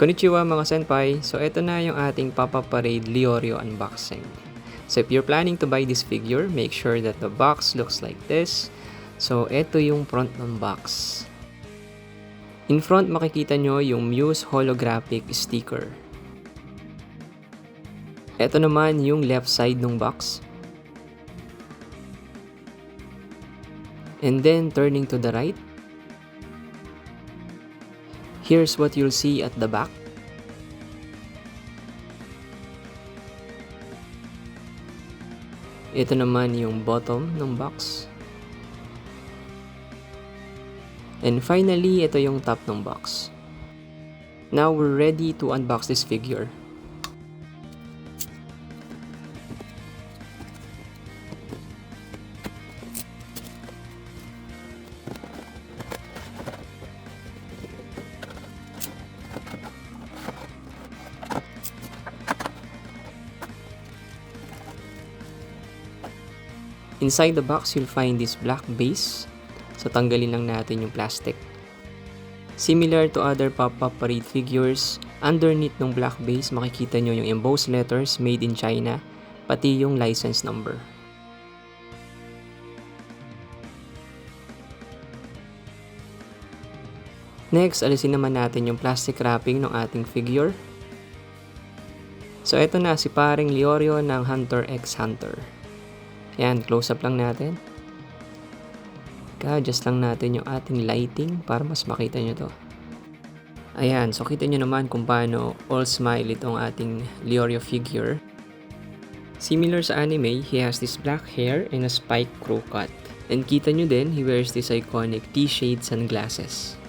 Konnichiwa mga senpai! So ito na yung ating Papa Parade Leorio unboxing. So if you're planning to buy this figure, make sure that the box looks like this. So ito yung front ng box. In front makikita nyo yung Muse holographic sticker. Ito naman yung left side ng box. And then turning to the right, here's what you'll see at the back. Ito naman yung bottom ng box. And finally, ito yung top ng box. Now we're ready to unbox this figure. Inside the box, you'll find this black base. So, tanggalin lang natin yung plastic. Similar to other Pop-Up Parade figures, underneath ng black base, makikita nyo yung embossed letters made in China, pati yung license number. Next, alisin naman natin yung plastic wrapping ng ating figure. So, ito na si paring Leorio ng Hunter x Hunter. Ayan, close up lang natin. Adjust lang natin yung ating lighting para mas makita nyo to. Ayan, so kita nyo naman kung paano all smile itong ating Leorio figure. Similar sa anime, he has this black hair and a spike crow cut. And kita nyo din, he wears this iconic T-shade sunglasses.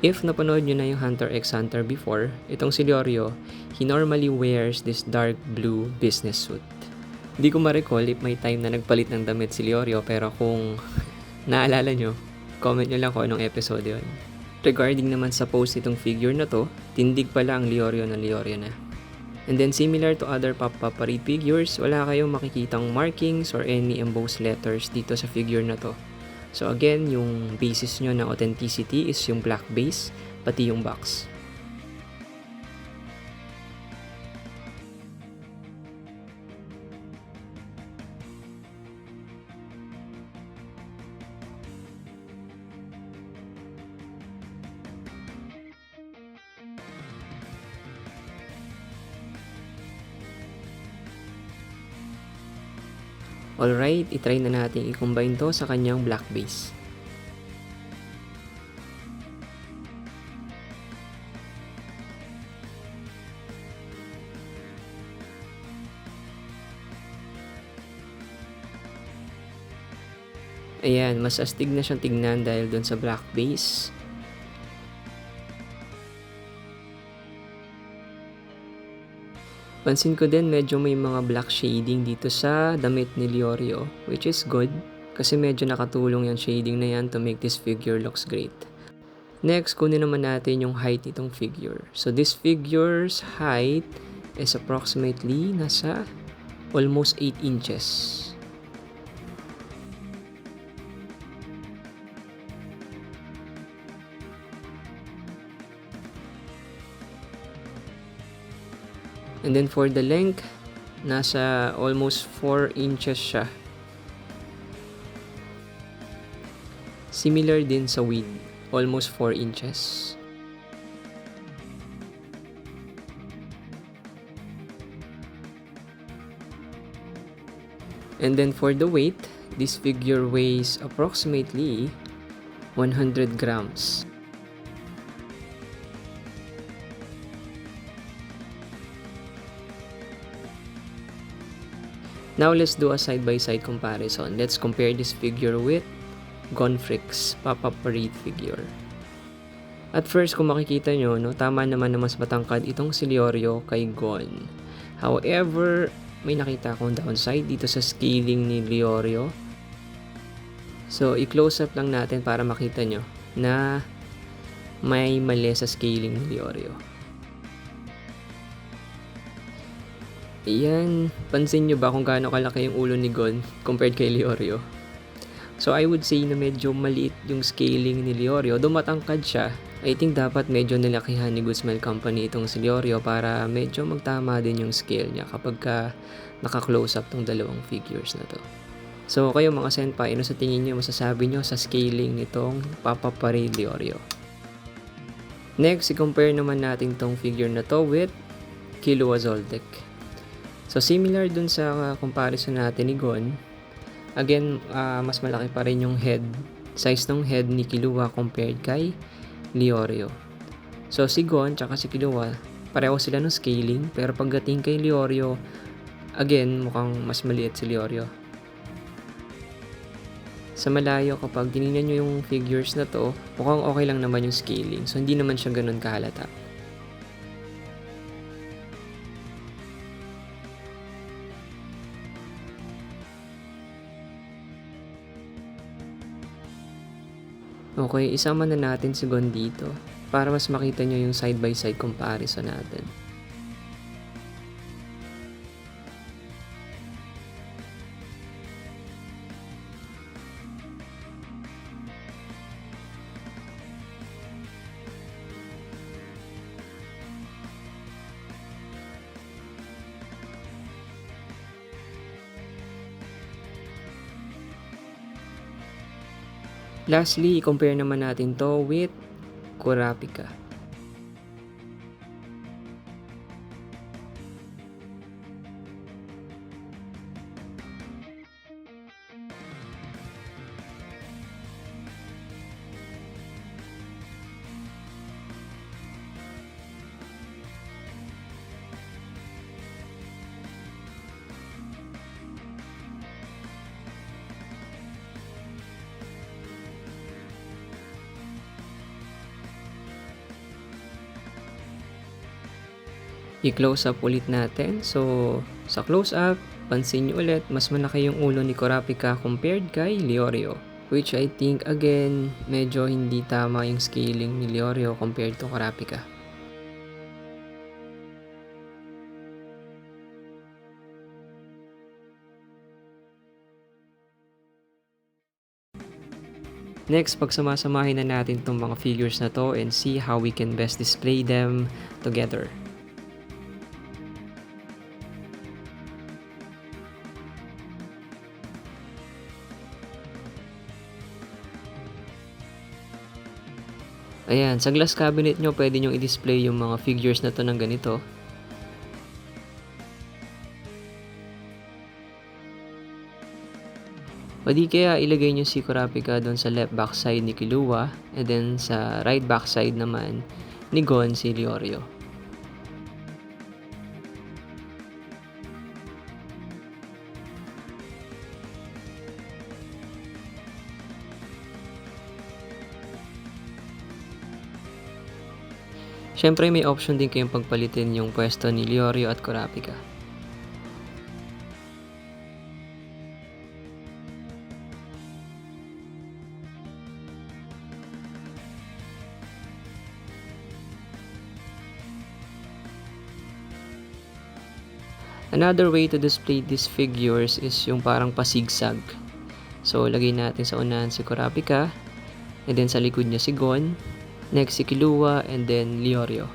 If napanood nyo na yung Hunter x Hunter before, itong si Leorio, he normally wears this dark blue business suit. Hindi ko ma-recall if may time na nagpalit ng damit si Leorio, pero kung naalala nyo, comment nyo lang kung anong episode yun. Regarding naman sa post itong figure na to, tindig pala ang Leorio na Leorio na. And then similar to other Pop-Up Parade figures, wala kayong makikitang markings or any embossed letters dito sa figure na to. So again, yung basis nyo ng authenticity is yung black base, pati yung box. Alright, itry na natin i-combine to sa kanyang black base. Ayan, mas astig na siyang tignan dahil doon sa black base. Pansin ko din medyo may mga black shading dito sa damit ni Leorio, which is good kasi medyo nakatulong yung shading na yan to make this figure looks great. Next, kunin naman natin yung height nitong figure. So this figure's height is approximately nasa almost 8 inches. And then for the length, nasa almost 4 inches siya. Similar din sa width, almost 4 inches. And then for the weight, this figure weighs approximately 100 grams. Now let's do a side-by-side comparison. Let's compare this figure with Gonfrix Pop-Up Parade figure. At first, kung makikita nyo, no, tama naman na mas matangkad itong si Leorio kay Gon. However, may nakita akong downside dito sa scaling ni Leorio. So, i-close up lang natin para makita nyo na may mali sa scaling ni Leorio. Ayan, pansin nyo ba kung gaano kalaki yung ulo ni Gon compared kay Leorio? So I would say na medyo maliit yung scaling ni Leorio. Though matangkad siya, I think dapat medyo nilakihan ni Guzman Company itong si Leorio para medyo magtama din yung scale niya kapag naka-close up tong dalawang figures na to. So kayo mga senpai, ano sa tingin nyo masasabi nyo sa scaling nitong Papa Parade Leorio? Next, i-compare naman natin tong figure na to with Killua Zoldyck. So similar dun sa comparison natin ni Gon. Again, mas malaki pa rin yung head, size ng head ni Killua compared kay Leorio. So si Gon tsaka si Killua, pareho sila ng scaling, pero pagdating kay Leorio, again, mukhang mas maliit si Leorio. Sa malayo, kapag tinignan nyo yung figures na to, mukhang okay lang naman yung scaling. So hindi naman siya ganun kahalata. Okay, isama na natin si Gon dito para mas makita nyo yung side by side comparison natin. Lastly, i-compare naman natin to with Kurapika. I-close up ulit natin. So, sa close up, pansin nyo ulit, mas malaki yung ulo ni Kurapika compared kay Leorio. Which I think, again, medyo hindi tama yung scaling ni Leorio compared to Kurapika. Next, pagsamasamahin na natin itong mga figures na to and see how we can best display them together. Ayan, sa glass cabinet nyo, pwede nyo i-display yung mga figures na to ng ganito. O di kaya ilagay nyo si Kurapika doon sa left back side ni Killua, and then sa right back side naman ni Gon si Leorio. Siyempre may option din kayong pagpalitin yung pwesto ni Leorio at Kurapika. Another way to display these figures is yung parang pasigsag. So lagay natin sa unahan si Kurapika, and then sa likod niya si Gon, next si Killua, and then Leorio.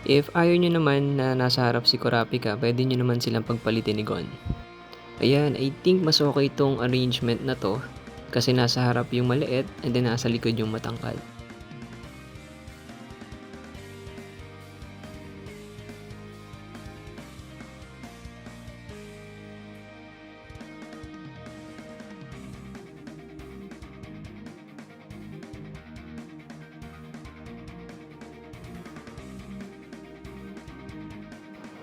If ayaw nyo naman na nasa harap si Kurapika, pwede nyo naman silang pagpalitin ni Gon. Ayan, I think mas okay itong arrangement na to kasi nasa harap yung maliit and then nasa likod yung matangkad.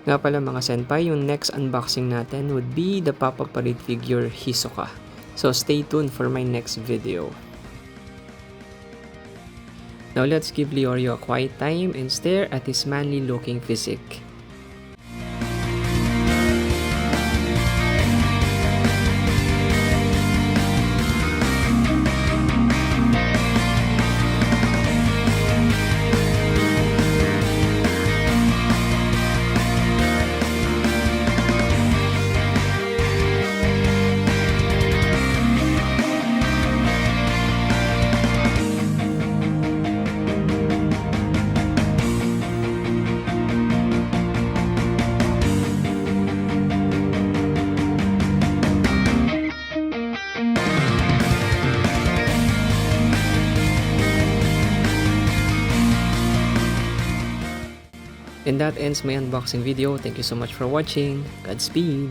Nga pala mga senpai, yung next unboxing natin would be the Papa Parade figure Hisoka. So stay tuned for my next video. Now let's give Leorio a quiet time and stare at his manly looking physique. And that ends my unboxing video. Thank you so much for watching. Godspeed!